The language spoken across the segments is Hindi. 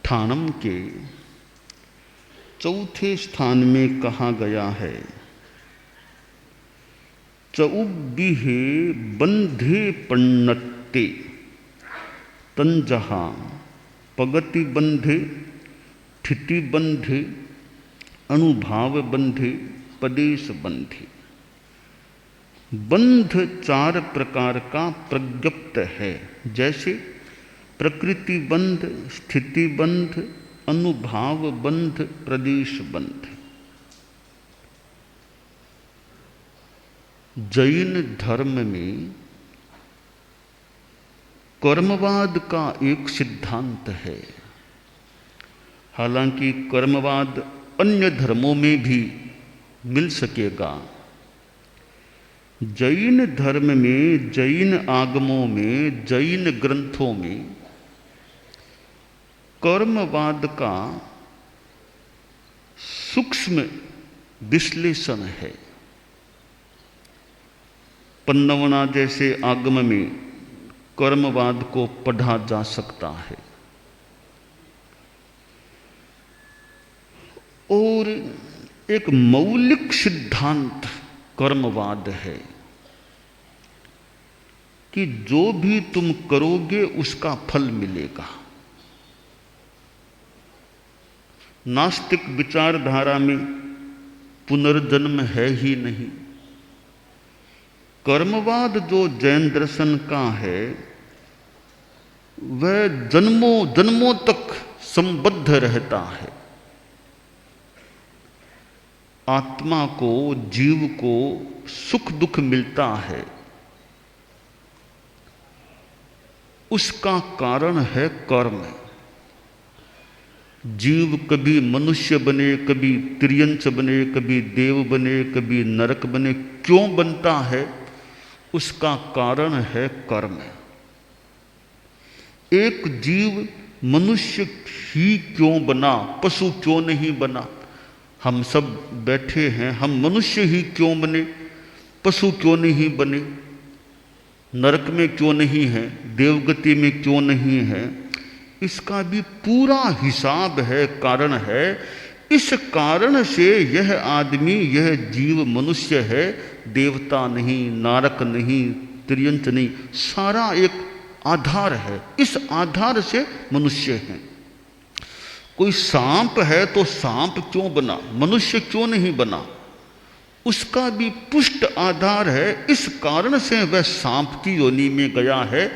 ठाणम के चौथे स्थान में कहा गया है, चौबिहे बंधे पन्नत्ते तंजहा पगति बंधे ठिति बंधे अणुभाव बंधे पदेश बंधे। बंध चार प्रकार का प्रज्ञप्त है, जैसे प्रकृति बंध, स्थिति बंध, अनुभाव बंध, प्रदेश बंध। जैन धर्म में कर्मवाद का एक सिद्धांत है। हालांकि कर्मवाद अन्य धर्मों में भी मिल सकेगा। जैन धर्म में, जैन आगमों में, जैन ग्रंथों में कर्मवाद का सूक्ष्म विश्लेषण है। पन्नवना जैसे आगम में कर्मवाद को पढ़ा जा सकता है। और एक मौलिक सिद्धांत कर्मवाद है कि जो भी तुम करोगे उसका फल मिलेगा। नास्तिक विचारधारा में पुनर्जन्म है ही नहीं। कर्मवाद जो जैन दर्शन का है वह जन्मों जन्मों तक संबद्ध रहता है। आत्मा को, जीव को सुख दुख मिलता है, उसका कारण है कर्म। जीव कभी मनुष्य बने, कभी तिर्यंच बने, कभी देव बने, कभी नरक बने, क्यों बनता है? उसका कारण है कर्म। एक जीव मनुष्य ही क्यों बना, पशु क्यों नहीं बना? हम सब बैठे हैं, हम मनुष्य ही क्यों बने, पशु क्यों नहीं बने? नरक में क्यों नहीं है, देवगति में क्यों नहीं है? इसका भी पूरा हिसाब है, कारण है। इस कारण से यह आदमी, यह जीव मनुष्य है, देवता नहीं, नारक नहीं, तिर्यंच नहीं। सारा एक आधार है, इस आधार से मनुष्य है। कोई सांप है तो सांप क्यों बना, मनुष्य क्यों नहीं बना? उसका भी पुष्ट आधार है। इस कारण से वह सांप की योनि में गया है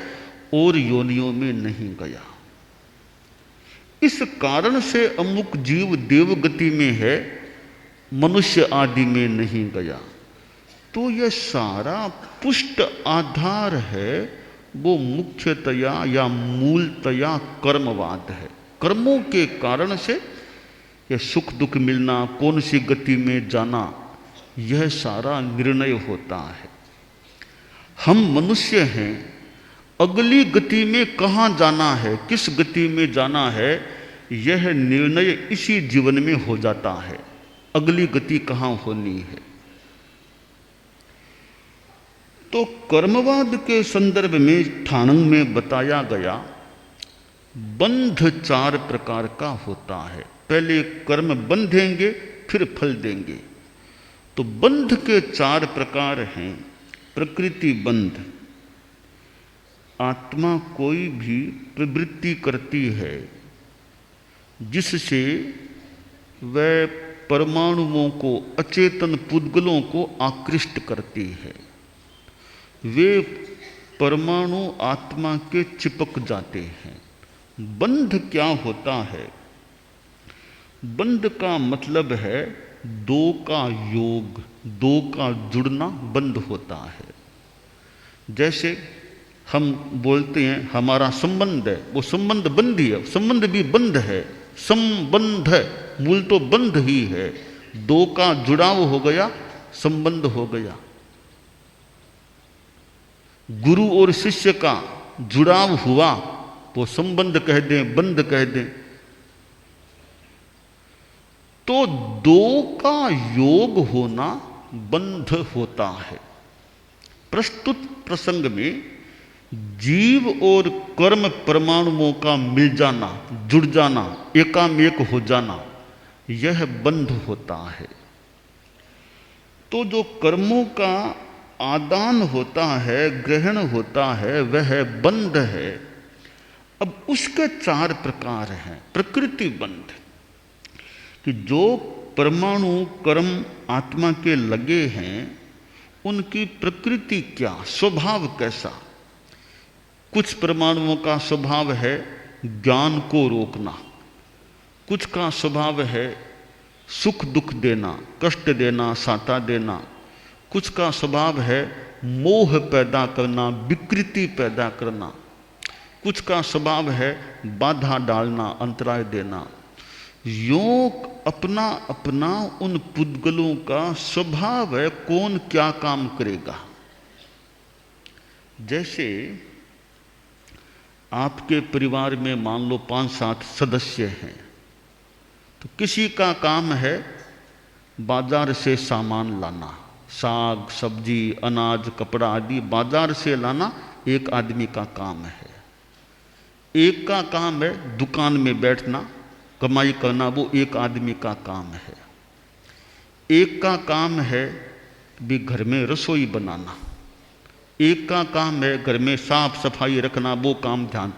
और योनियों में नहीं गया। इस कारण से अमुक जीव देवगति में है, मनुष्य आदि में नहीं गया। तो यह सारा पुष्ट आधार है, वो मुख्यतया या मूलतया कर्मवाद है। कर्मों के कारण से यह सुख दुख मिलना, कौन सी गति में जाना, यह सारा निर्णय होता है। हम मनुष्य हैं, अगली गति में कहाँ जाना है, किस गति में जाना है, यह निर्णय इसी जीवन में हो जाता है। अगली गति कहाँ होनी है। तो कर्मवाद के संदर्भ में ठाणम में बताया गया, बंध चार प्रकार का होता है। पहले कर्म बंधेंगे, फिर फल देंगे। तो बंध के चार प्रकार हैं। प्रकृति बंध, आत्मा कोई भी प्रवृत्ति करती है जिससे वह परमाणुओं को, अचेतन पुद्गलों को आकृष्ट करती है। वे परमाणु आत्मा के चिपक जाते हैं। बंध क्या होता है? बंध का मतलब है दो का योग, दो का जुड़ना बंध होता है। जैसे हम बोलते हैं हमारा संबंध है, वो संबंध बंध ही है, संबंध भी बंध है। संबंध मूल तो बंध ही है, दो का जुड़ाव हो गया, संबंध हो गया। गुरु और शिष्य का जुड़ाव हुआ, वो संबंध कह दें, बंध कह दें। तो दो का योग होना बंध होता है। प्रस्तुत प्रसंग में जीव और कर्म परमाणुओं का मिल जाना, जुड़ जाना, एकामेक हो जाना, यह बंध होता है। तो जो कर्मों का आदान होता है, ग्रहण होता है, वह बंध है। अब उसके 4 प्रकार हैं। प्रकृति बंध, कि जो परमाणु कर्म आत्मा के लगे हैं उनकी प्रकृति क्या, स्वभाव कैसा। कुछ परमाणुओं का स्वभाव है ज्ञान को रोकना, कुछ का स्वभाव है सुख दुख देना, कष्ट देना, साता देना, कुछ का स्वभाव है मोह पैदा करना, विकृति पैदा करना, कुछ का स्वभाव है बाधा डालना, अंतराय देना। यों अपना अपना उन पुद्गलों का स्वभाव है, कौन क्या काम करेगा। जैसे आपके परिवार में मान लो 5-7 सदस्य हैं, तो किसी का काम है बाजार से सामान लाना, साग सब्जी अनाज कपड़ा आदि बाजार से लाना एक आदमी का काम है। एक का काम है दुकान में बैठना कमाई करना, वो एक आदमी का काम है। एक का काम है भी घर में रसोई बनाना, एक का काम है घर में साफ सफाई रखना, वो काम ध्यान।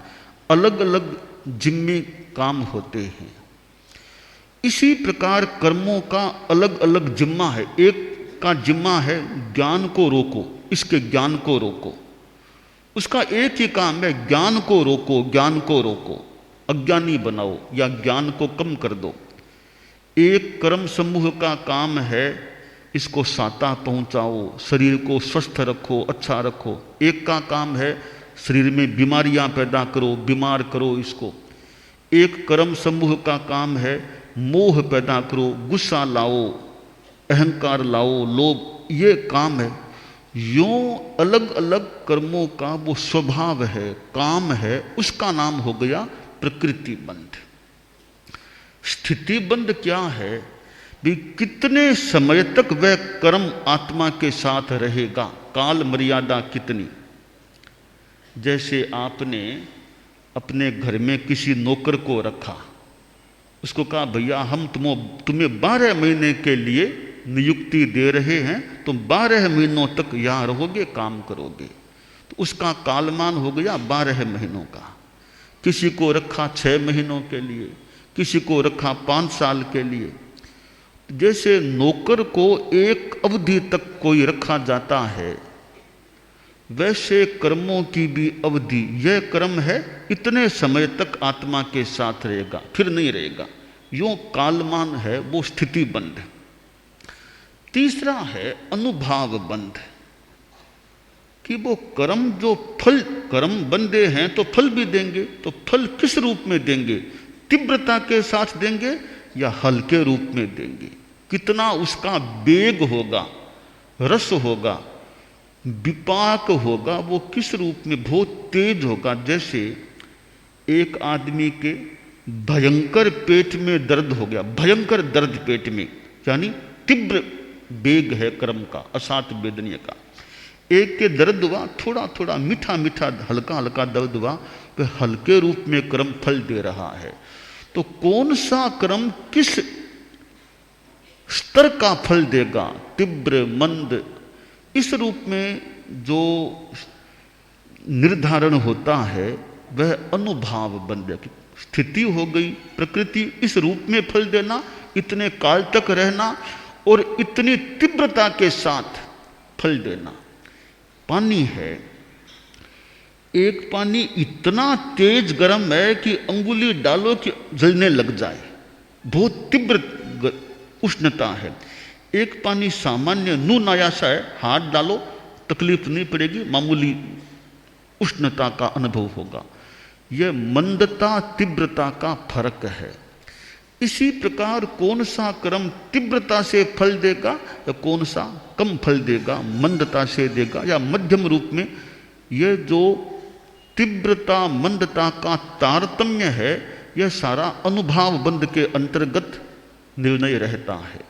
अलग अलग जिम्मे काम होते हैं। इसी प्रकार कर्मों का अलग अलग जिम्मा है। एक का जिम्मा है ज्ञान को रोको, इसके ज्ञान को रोको, उसका एक ही काम है ज्ञान को रोको, ज्ञान को रोको, अज्ञानी बनाओ या ज्ञान को कम कर दो। एक कर्म समूह का काम है इसको साता पहुंचाओ, शरीर को स्वस्थ रखो, अच्छा रखो। एक का काम है शरीर में बीमारियां पैदा करो, बीमार करो इसको। एक कर्म समूह का काम है मोह पैदा करो, गुस्सा लाओ, अहंकार लाओ, लोभ, ये काम है। यों अलग अलग कर्मों का वो स्वभाव है, काम है, उसका नाम हो गया प्रकृति बंध। स्थिति बंध क्या है भी कितने समय तक वह कर्म आत्मा के साथ रहेगा, काल मर्यादा कितनी। जैसे आपने अपने घर में किसी नौकर को रखा, उसको कहा भैया हम तुम्हें 12 महीने के लिए नियुक्ति दे रहे हैं, तुम 12 महीनों तक यहाँ रहोगे, काम करोगे। तो उसका कालमान हो गया 12 महीनों का। किसी को रखा 6 महीनों के लिए, किसी को रखा 5 साल के लिए। जैसे नौकर को एक अवधि तक कोई रखा जाता है, वैसे कर्मों की भी अवधि, यह कर्म है इतने समय तक आत्मा के साथ रहेगा, फिर नहीं रहेगा। यूं कालमान है वो स्थिति बंध। तीसरा है अनुभाव बंध, कि वो कर्म जो फल कर्म बंधे हैं तो फल भी देंगे, तो फल किस रूप में देंगे, तीव्रता के साथ देंगे या हल्के रूप में देंगे, कितना उसका वेग होगा, रस होगा, विपाक होगा, वो किस रूप में, बहुत तेज होगा। जैसे एक आदमी के भयंकर पेट में दर्द हो गया, भयंकर दर्द पेट में, यानी तीव्र वेग है कर्म का, असात वेदनीय का। एक के दर्द हुआ थोड़ा थोड़ा मीठा मीठा हल्का हल्का दर्द हुआ, तो हल्के रूप में कर्म फल दे रहा है। तो कौन सा कर्म किस स्तर का फल देगा, तीव्र मंद, इस रूप में जो निर्धारण होता है वह अनुभाव बन जाती। स्थिति हो गई प्रकृति इस रूप में फल देना, इतने काल तक रहना और इतनी तीव्रता के साथ फल देना। पानी है, एक पानी इतना तेज गर्म है कि अंगुली डालो कि जलने लग जाए, बहुत तीव्र उष्णता है। एक पानी सामान्य नून आयासा है, हाथ डालो तकलीफ नहीं पड़ेगी, मामूली उष्णता का अनुभव होगा। यह मंदता तीव्रता का फर्क है। इसी प्रकार कौन सा कर्म तीव्रता से फल देगा या कौन सा कम फल देगा, मंदता से देगा या मध्यम रूप में, यह जो तीव्रता मंदता का तारतम्य है, यह सारा अनुभाव बंध के अंतर्गत निर्णय रहता है।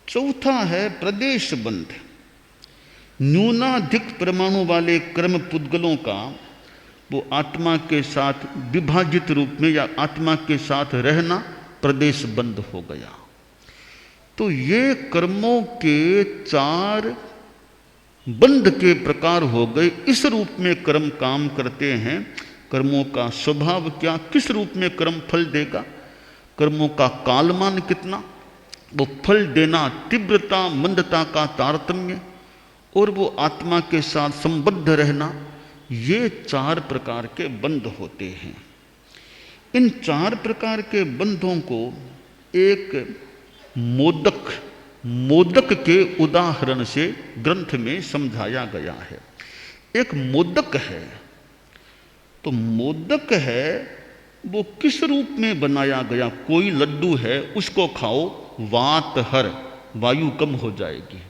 चौथा है प्रदेश बंध। न्यूनाधिक परमाणु वाले कर्म पुद्गलों का वो आत्मा के साथ विभाजित रूप में या आत्मा के साथ रहना प्रदेश बंद हो गया। तो ये कर्मों के 4 बंध के प्रकार हो गए। इस रूप में कर्म काम करते हैं। कर्मों का स्वभाव क्या, किस रूप में कर्म फल देगा, कर्मों का कालमान कितना, वो फल देना, तीव्रता मंदता का तारतम्य, और वो आत्मा के साथ संबद्ध रहना, ये 4 प्रकार के बंध होते हैं। इन 4 प्रकार के बंधों को एक मोदक के उदाहरण से ग्रंथ में समझाया गया है। एक मोदक है, तो मोदक है वो किस रूप में बनाया गया, कोई लड्डू है उसको खाओ वात हर, वायु कम हो जाएगी।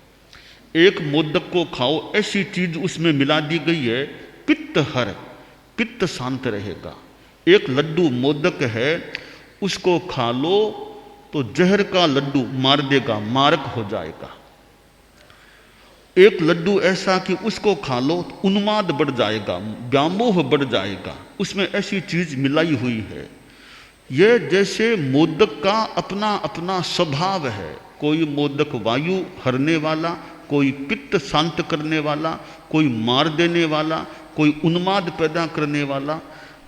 एक मोदक को खाओ, ऐसी चीज उसमें मिला दी गई है पित्त हर, पित्त शांत रहेगा। एक लड्डू मोदक है, उसको खा लो तो जहर का लड्डू मार देगा, मारक हो जाएगा। एक लड्डू ऐसा कि उसको खा लो तो उन्माद बढ़ जाएगा, व्यामोह बढ़ जाएगा, उसमें ऐसी चीज मिलाई हुई है। यह जैसे मोदक का अपना अपना स्वभाव है। कोई मोदक वायु हरने वाला, कोई पित्त शांत करने वाला, कोई मार देने वाला, कोई उन्माद पैदा करने वाला।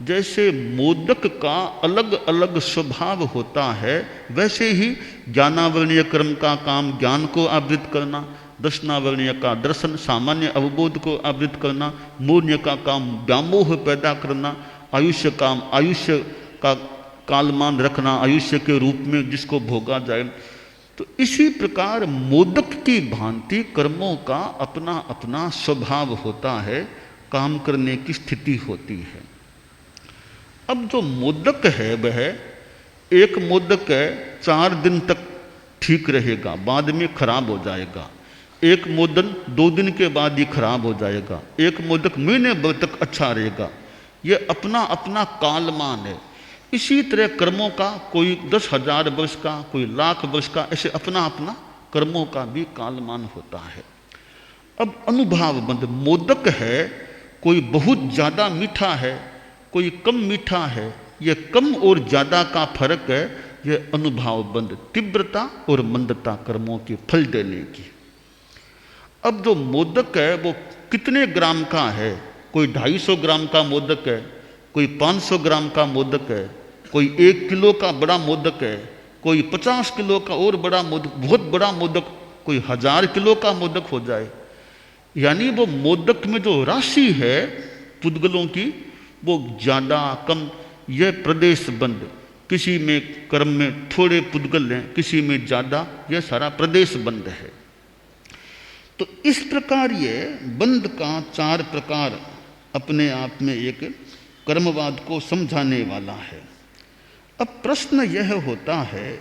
जैसे मोदक का अलग अलग स्वभाव होता है, वैसे ही ज्ञानावरणीय कर्म का काम ज्ञान को आवृत करना, दर्शनावरणीय का दर्शन सामान्य अवबोध को आवृत करना, मूर्य का काम व्यामोह पैदा करना, आयुष्य काम आयुष्य का कालमान रखना, आयुष्य के रूप में जिसको भोगा जाए। तो इसी प्रकार मोदक की भांति कर्मों का अपना अपना स्वभाव होता है, काम करने की स्थिति होती है। अब जो मोदक है वह एक मोदक है 4 दिन तक ठीक रहेगा, बाद में खराब हो जाएगा। एक मोदक 2 दिन के बाद ही खराब हो जाएगा। एक मोदक महीने भर तक अच्छा रहेगा। यह अपना अपना कालमान है। इसी तरह कर्मों का कोई 10,000 वर्ष का, कोई लाख वर्ष का, ऐसे अपना अपना कर्मों का भी कालमान होता है। अब अनुभाव बंध मोदक है, कोई बहुत ज़्यादा मीठा है, कोई कम मीठा है। यह कम और ज़्यादा का फर्क है। यह अनुभाव बंध तीव्रता और मंदता कर्मों के फल देने की। अब जो मोदक है वो कितने ग्राम का है, कोई 250 ग्राम का मोदक है, कोई 500 ग्राम का मोदक है, कोई 1 किलो का बड़ा मोदक है, कोई 50 किलो का और बड़ा मोदक, बहुत बड़ा मोदक, कोई 1000 किलो का मोदक हो जाए। यानी वो मोदक में जो राशि है पुद्गलों की वो ज़्यादा कम, यह प्रदेश बंद। किसी में कर्म में थोड़े पुद्गल हैं, किसी में ज़्यादा, यह सारा प्रदेश बंद है। तो इस प्रकार ये बंद का 4 प्रकार अपने आप में एक कर्मवाद को समझाने वाला है। अब प्रश्न यह होता है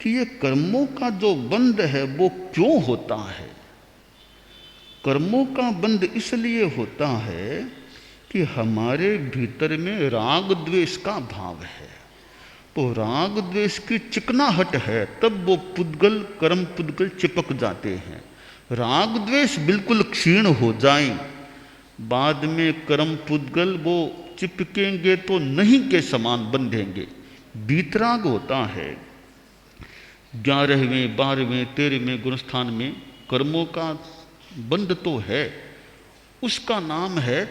कि ये कर्मों का जो बंध है वो क्यों होता है। कर्मों का बंध इसलिए होता है कि हमारे भीतर में राग द्वेष का भाव है। तो राग द्वेष की चिकनाहट है, तब वो पुद्गल कर्म पुद्गल चिपक जाते हैं। राग द्वेष बिल्कुल क्षीण हो जाए, बाद में कर्म पुद्गल वो चिपकेंगे तो नहीं के समान बंधेंगे। बीतराग होता है 11वें 12वें 13वें गुणस्थान में कर्मों का बंध तो है, उसका नाम है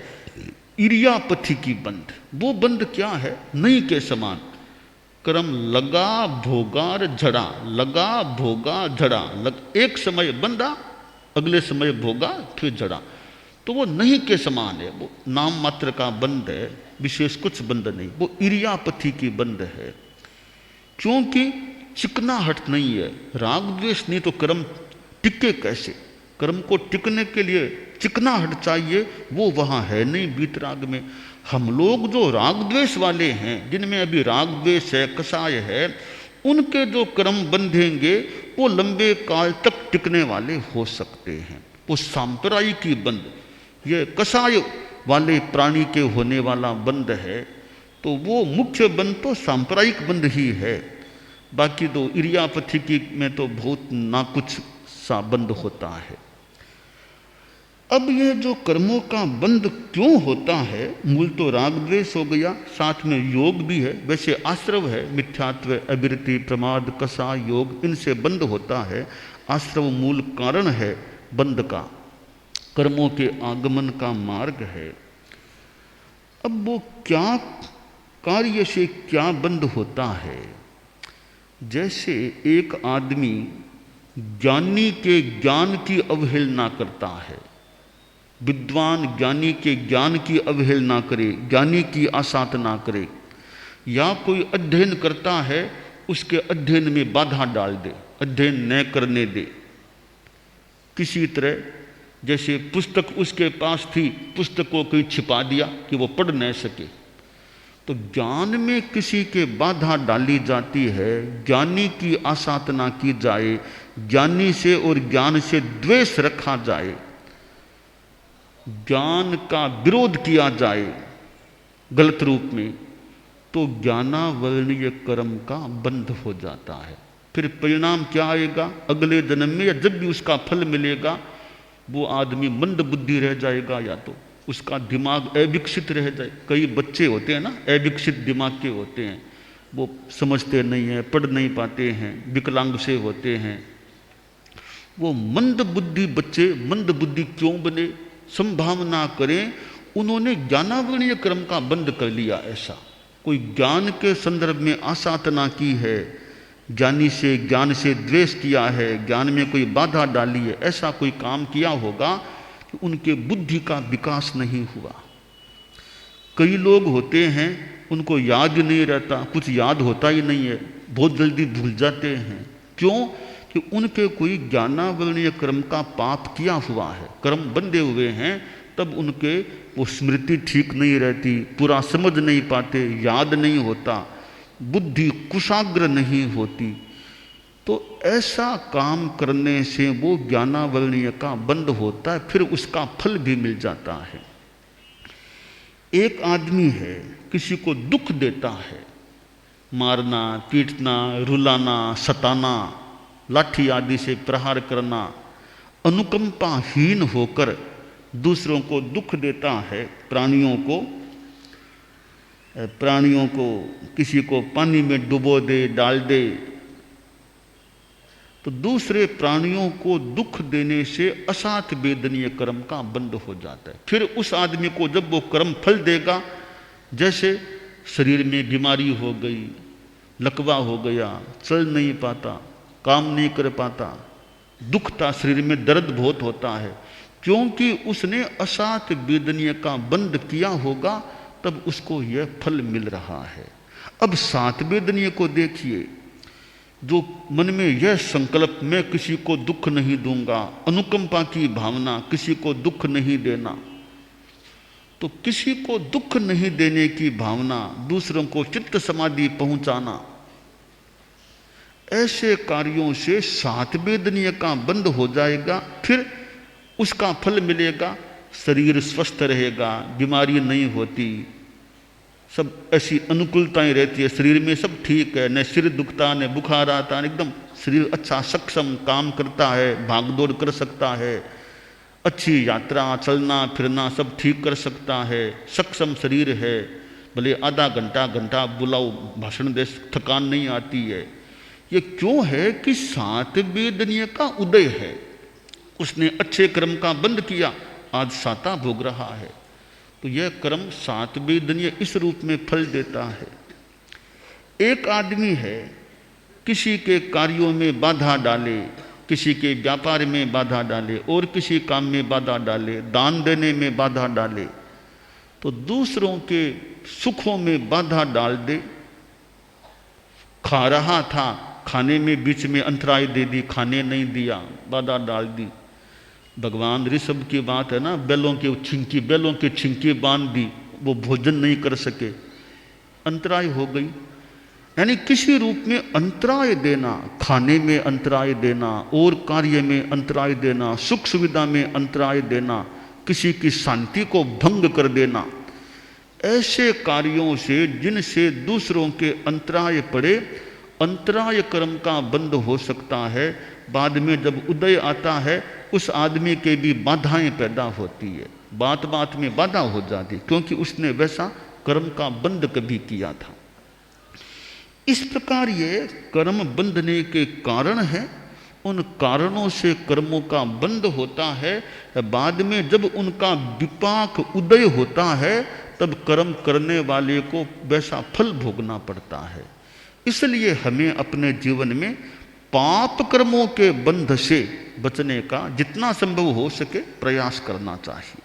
इरियापथी की बंध। वो बंध क्या है, नहीं के समान। कर्म लगा भोगार झड़ा, लगा भोगा झड़ा, एक समय बंधा अगले समय भोगा फिर झड़ा, तो वो नहीं के समान है। वो नाम मात्र का बंध है, विशेष कुछ बंध नहीं। वो इरियापथी की बंध है, क्योंकि चिकनाहट नहीं है, राग द्वेष नहीं तो कर्म टिके कैसे। कर्म को टिकने के लिए चिकनाहट चाहिए, वो वहाँ है नहीं बीतराग में। हम लोग जो राग द्वेष वाले हैं, जिनमें अभी राग द्वेष है, कषाय है, उनके जो कर्म बंधेंगे वो लंबे काल तक टिकने वाले हो सकते हैं। वो सांप्रदायिकी बंध, ये कषाय वाले प्राणी के होने वाला बंध है। तो वो मुख्य बंध तो सांप्रदायिक बंध ही है। बाकी तो इरियापथी की में तो बहुत ना कुछ सा बंध होता है। अब ये जो कर्मों का बंध क्यों होता है, मूल तो राग द्वेष हो गया, साथ में योग भी है, वैसे आश्रव है, मिथ्यात्व, अविरति, प्रमाद, कसा, योग, इनसे बंध होता है। आश्रव मूल कारण है बंध का, कर्मों के आगमन का मार्ग है। अब वो क्या कार्य से क्या बंध होता है? जैसे एक आदमी ज्ञानी के ज्ञान की अवहेलना करता है, विद्वान ज्ञानी के ज्ञान की अवहेलना करे, ज्ञानी की आसात ना करे, या कोई अध्ययन करता है उसके अध्ययन में बाधा डाल दे, अध्ययन न करने दे। किसी तरह जैसे पुस्तक उसके पास थी, पुस्तक को कोई छिपा दिया कि वो पढ़ न सके। तो ज्ञान में किसी के बाधा डाली जाती है, ज्ञानी की आसाधना की जाए, ज्ञानी से और ज्ञान से द्वेष रखा जाए, ज्ञान का विरोध किया जाए गलत रूप में, तो ज्ञानावर्णीय कर्म का बंध हो जाता है। फिर परिणाम क्या आएगा? अगले जन्म में या जब भी उसका फल मिलेगा, वो आदमी मंद बुद्धि रह जाएगा, या तो उसका दिमाग अविकसित रह जाए। कई बच्चे होते हैं ना, अविकसित दिमाग के होते हैं, वो समझते नहीं हैं, पढ़ नहीं पाते हैं, विकलांग से होते हैं। वो मंद बुद्धि बच्चे मंद बुद्धि क्यों बने? संभावना करें उन्होंने ज्ञानावर्णीय कर्म का बंद कर लिया। ऐसा कोई ज्ञान के संदर्भ में आसाधना की है, ज्ञानी से ज्ञान से द्वेष किया है, ज्ञान में कोई बाधा डाली है, ऐसा कोई काम किया होगा कि उनके बुद्धि का विकास नहीं हुआ। कई लोग होते हैं उनको याद नहीं रहता, कुछ याद होता ही नहीं है, बहुत जल्दी भूल जाते हैं। क्यों? कि उनके कोई ज्ञानावर्णीय कर्म का पाप किया हुआ है, कर्म बंधे हुए हैं, तब उनके वो स्मृति ठीक नहीं रहती, पूरा समझ नहीं पाते, याद नहीं होता, बुद्धि कुशाग्र नहीं होती। तो ऐसा काम करने से वो ज्ञानावर्णीय का बंध होता है, फिर उसका फल भी मिल जाता है। एक आदमी है, किसी को दुख देता है, मारना, पीटना, रुलाना, सताना, लाठी आदि से प्रहार करना, अनुकंपाहीन होकर दूसरों को दुख देता है, प्राणियों को किसी को पानी में डुबो दे, डाल दे, तो दूसरे प्राणियों को दुख देने से असात वेदनीय कर्म का बंध हो जाता है। फिर उस आदमी को जब वो कर्म फल देगा, जैसे शरीर में बीमारी हो गई, लकवा हो गया, चल नहीं पाता, काम नहीं कर पाता, दुखता, शरीर में दर्द बहुत होता है, क्योंकि उसने असात वेदनीय का बंध किया होगा, तब उसको यह फल मिल रहा है। अब सात वेदनीय को देखिए, जो मन में यह संकल्प, मैं किसी को दुख नहीं दूंगा, अनुकंपा की भावना, किसी को दुख नहीं देना, तो किसी को दुख नहीं देने की भावना, दूसरों को चित्त समाधि पहुंचाना, ऐसे कार्यों से सात वेदनीय का बंध हो जाएगा। फिर उसका फल मिलेगा, शरीर स्वस्थ रहेगा, बीमारी नहीं होती, सब ऐसी अनुकूलताएं रहती है, शरीर में सब ठीक है, न सिर दुखता, न बुखार आता, एकदम शरीर अच्छा सक्षम काम करता है, भागदौड़ कर सकता है, अच्छी यात्रा, चलना फिरना सब ठीक कर सकता है, सक्षम शरीर है, भले आधा घंटा बुलाओ भाषण दे, थकान नहीं आती है। ये क्यों है? कि सात वेदनीय का उदय है, उसने अच्छे कर्म का बंध किया, आज साता भोग रहा है। तो यह कर्म सात वेदनीय इस रूप में फल देता है। एक आदमी है, किसी के कार्यों में बाधा डाले, किसी के व्यापार में बाधा डाले, और किसी काम में बाधा डाले, दान देने में बाधा डाले, तो दूसरों के सुखों में बाधा डाल दे। खा रहा था, खाने में बीच में अंतराय दे दी, खाने नहीं दिया, बाधा डाल दी। भगवान ऋषभ की बात है ना, बैलों की छिंकी बांध दी, वो भोजन नहीं कर सके, अंतराय हो गई। यानी किसी रूप में अंतराय देना, खाने में अंतराय देना, और कार्य में अंतराय देना, सुख सुविधा में अंतराय देना, किसी की शांति को भंग कर देना, ऐसे कार्यों से जिनसे दूसरों के अंतराय पड़े, अंतराय कर्म का बंद हो सकता है। बाद में जब उदय आता है उस आदमी के भी बाधाएं पैदा होती है, बात बात में बाधा हो जाती, क्योंकि उसने वैसा कर्म का बंद कभी किया था। इस प्रकार ये कर्म बंधने के कारण है, उन कारणों से कर्मों का बंद होता है। बाद में जब उनका विपाक उदय होता है तब कर्म करने वाले को वैसा फल भोगना पड़ता है। इसलिए हमें अपने जीवन में पाप कर्मों के बंध से बचने का जितना संभव हो सके प्रयास करना चाहिए।